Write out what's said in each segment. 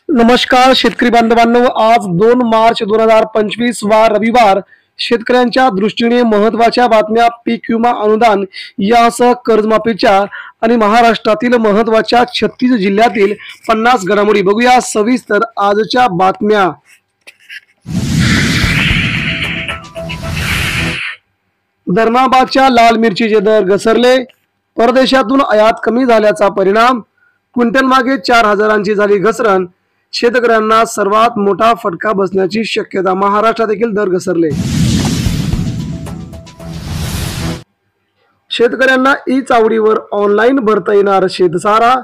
नमस्कार शेतकरी बांधवांनो, आज 2 मार्च 2025 वार रविवार. शेतकऱ्यांच्या दृष्टीने महत्त्वाच्या बातम्या. पीक विमा अनुदान यासह कर्जमाफीच्या आणि महाराष्ट्रातील महत्त्वाच्या 36 जिल्ह्यातील 50 घडामोडी बघूया सविस्तर आजच्या बातम्या. धर्माबादच्या लाल मिरचीचे दर घसरले. परदेशातून आयात कमी झाल्याचा परिणाम. क्विंटल मागे 4,000ची झाली घसरण. शेतकऱ्यांना सर्वात मोठा फटका बसण्याची शक्यता. महाराष्ट्रात देखील दर घसरले. शेतकऱ्यांना ई चावडीवर ऑनलाईन भरता येणार शेतसारा.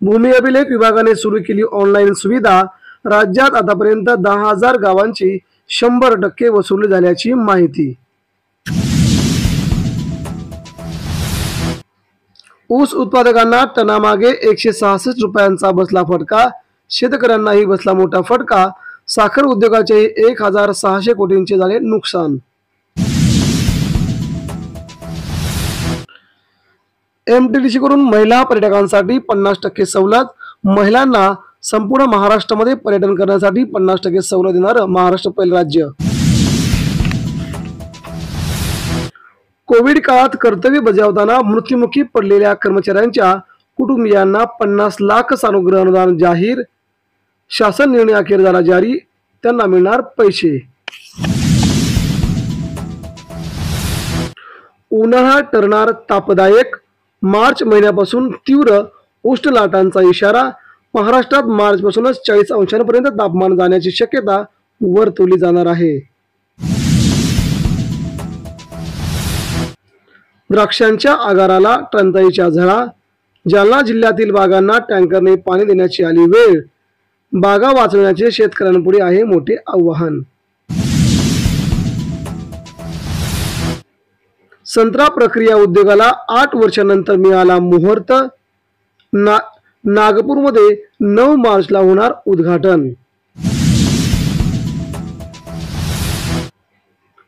भूमी अभिलेख विभागाने सुरू केली ऑनलाईन सुविधा. राज्यात आतापर्यंत 10,000 गावांची 100% वसुली झाल्याची माहिती. ऊस उत्पादकांना टनामागे 166 रुपयांचा बसला फटका. शेतकऱ्यांनाही बसला मोठा फटका. साखर उद्योगाचे 1,600 कोटींचे झाले नुकसान. MTDC कडून महिला पर्यटकांसाठी 50% सवलत. महिलांना संपूर्ण महाराष्ट्रामध्ये पर्यटन करण्यासाठी 50% सवलत देणार महाराष्ट्र पहिलं राज्य. कोविड काळात कर्तव्य बजावताना मृत्युमुखी पडलेल्या कर्मचाऱ्यांच्या कुटुंबियांना 50 लाख सानुग्रह अनुदान जाहीर. शासन निर्णय अखेर झाला जारी. त्यांना मिळणार पैसे. उन्हाळा ठरणार तापदायक. मार्च महिन्यापासून तीव्र उष्ण लाटांचा इशारा. महाराष्ट्रात मार्च पासूनच 40 अंशांपर्यंत तापमान जाण्याची शक्यता वर्तवली जाणार आहे. द्राक्षांच्या आगाराला टंचाईच्या झळा. जालना जिल्ह्यातील बागांना टँकरने पाणी देण्याची आली वेळ. बागा वाचवण्याचे शेतकऱ्यांपुढे आहे मोठे आव्हान. संत्रा प्रक्रिया उद्योगाला 8 वर्षांनंतर मिळाला मुहूर्त. नागपूरमध्ये 9 मार्चला होणार उद्घाटन.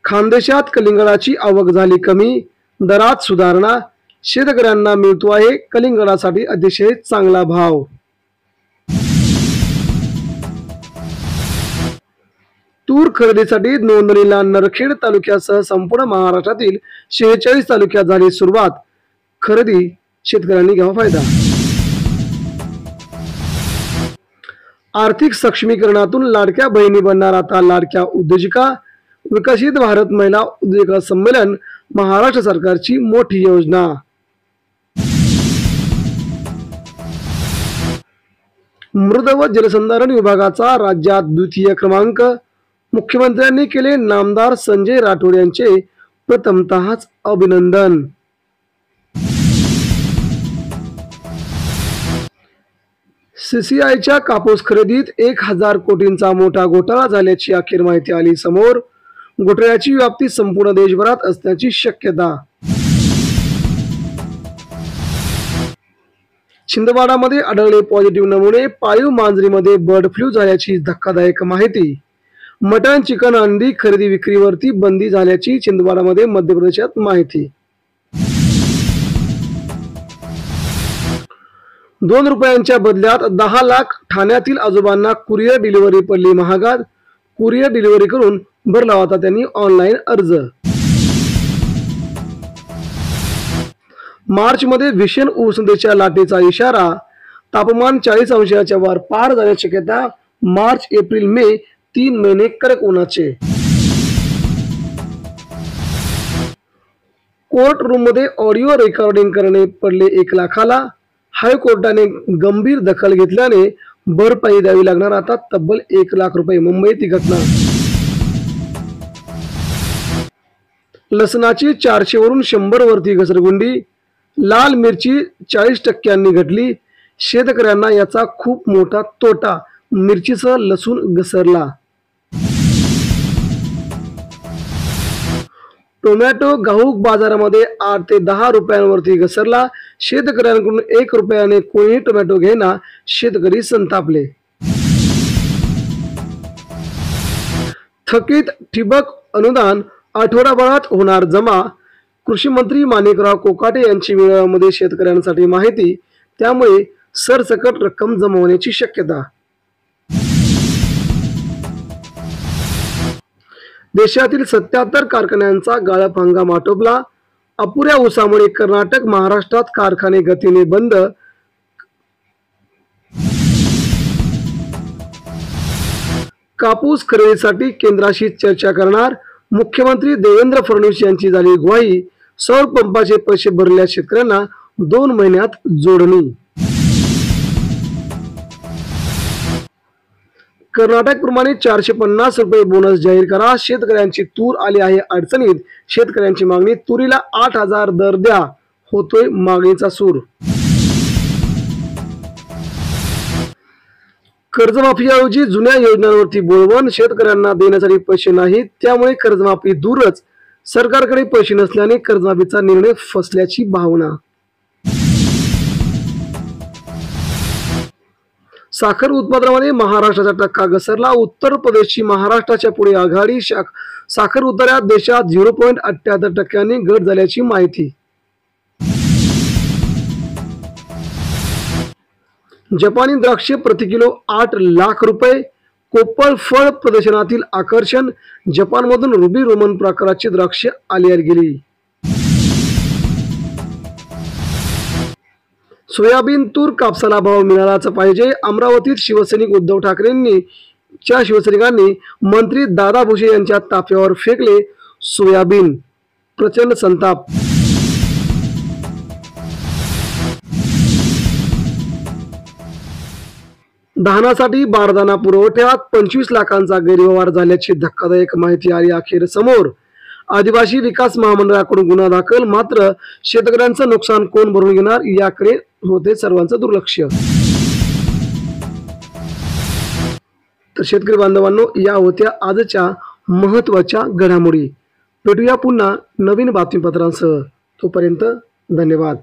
खानदेशात कलिंगडाची आवक झाली कमी. दरात सुधारणा. शेतकऱ्यांना मिळतो आहे कलिंगडासाठी अतिशय चांगला भाव. तूर खरेदीसाठी नोंदणीला नरखेड तालुक्यासह संपूर्ण महाराष्ट्रातील 46 तालुक्यात झाली सुरुवात. खरेदी शेतकऱ्यांनी घ्यावा फायदा. आर्थिक सक्षमीकरणातून लाडक्या बहिणी बनणार आता लाडक्या उद्योजिका. विकसित भारत महिला उद्योजका संमेलन महाराष्ट्र सरकारची मोठी योजना. मृद व जलसंधारण विभागाचा राज्यात द्वितीय क्रमांक. मुख्यमंत्र्यांनी केले नामदार संजय राठोड यांचे प्रथमतःच अभिनंदन. CCIच्या कापूस खरेदीत 1,000 कोटींचा मोठा घोटाळा झाल्याची अखेर माहिती आली समोर. घोटाळ्याची व्याप्ती संपूर्ण देशभरात असण्याची शक्यता. छिंदवाडामध्ये आढळले पॉझिटिव्ह नमुने. पाळीव मांजरीमध्ये बर्ड फ्लू झाल्याची धक्कादायक माहिती. मटण चिकन अंडी खरेदी विक्रीवरती बंदी झाल्याची छिंदवाडामध्ये मध्य प्रदेशात माहिती. 2 रुपयांच्या बदल्यात 10 लाख. ठाण्यातील आजोबांना कुरिअर डिलिव्हरी पडली महागात. कुरिअर डिलिव्हरी करून भरला होता त्यांनी ऑनलाईन अर्ज. मार्च मध्ये भीषण उष्णतेच्या लाटेचा इशारा. तापमान 40 अंशाच्या वर पार जाण्याची शक्यता. मार्च एप्रिल मे 3 महिने कडक उन्हाचे. कोर्ट रूम मध्ये ऑडिओ रेकॉर्डिंग करणे पडले 1 लाखाला. हायकोर्टाने गंभीर दखल घेतल्याने भरपाई द्यावी लागणार आता तब्बल 1 लाख रुपये. मुंबईत ही घटना. लसणाची 400 वरून 100 वरती घसरगुंडी. लाल मिरची 40% घटली. शेतकऱ्यांना याचा खूप मोठा तोटा. मिरचीसह लसूण घसरला. टोमॅटो घाऊक बाजारामध्ये 8 ते 10 रुपयांवरती घसरला. शेतकऱ्यांकडून 1 रुपयाने कोणीही टोमॅटो घेणा. शेतकरी संतापले. थकीत ठिबक अनुदान आठवडाभरात होणार जमा. कृषी मंत्री माणिकराव कोकाटे यांची मेळाव्यामध्ये शेतकऱ्यांसाठी माहिती. त्यामुळे सरसकट रक्कम जमा होण्याची शक्यता. देशातील 77 कारखान्यांचा गाळप हंगाम आटोपला. अपुऱ्या ऊसामुळे कर्नाटक महाराष्ट्रात कारखाने गतीने बंद. कापूस खरेदीसाठी केंद्राशी चर्चा करणार. मुख्यमंत्री देवेंद्र फडणवीस यांची झाली ग्वाही. सौर पंपाचे पैसे भरलेल्या शेतकऱ्यांना 2 महिन्यात जोडणी. कर्नाटक प्रमाणे 450 रुपये बोनस जाहीर करा. शेतकऱ्यांची तूर आली आहे अडचणीत. शेतकऱ्यांची मागणी. तुरीला 8,000 दर द्या. होतोय मागणीचा सूर. कर्जमाफीऐवजी जुन्या योजनांवरती बोलवण. शेतकऱ्यांना देण्यासाठी पैसे नाहीत, त्यामुळे कर्जमाफी दूरच. सरकारकडे पैसे नसल्याने कर्जमाफीचा निर्णय फसल्याची भावना. साखर उत्पादनामध्ये महाराष्ट्राचा टक्का घसरला. उत्तर प्रदेशची महाराष्ट्राच्या पुढे आघाडी. साखर उत्पादनात देशात 0.78% घट झाल्याची माहिती. जपानी द्राक्षे प्रति किलो 8 लाख रुपये. कोप्पळ फळ प्रदर्शनातील आकर्षण. जपानमधून रुबी रोमन प्रकाराची द्राक्षे आलियात गेली. सोयाबीन, तूर, कापसाला भाव मिळालाच पाहिजे. अमरावतीत शिवसैनिक उद्धव ठाकरेंनी शिवसैनिकांनी मंत्री दादा भुसे यांच्या ताफ्यावर फेकले सोयाबीन. प्रचंड संताप. धानासाठी बारदाना पुरवठ्यात 25 लाखांचा गैरव्यवहार झाल्याची धक्कादायक माहिती आली अखेर समोर. आदिवासी विकास महामंडळाकडून गुन्हा दाखल. मात्र शेतकऱ्यांचं नुकसान कोण भरून घेणार याकडे होते सर्वांचं दुर्लक्ष. तर शेतकरी बांधवांनो, या होत्या आजच्या महत्त्वाच्या घडामोडी. भेटूया पुन्हा नवीन बातमीपत्रांसह. तोपर्यंत धन्यवाद.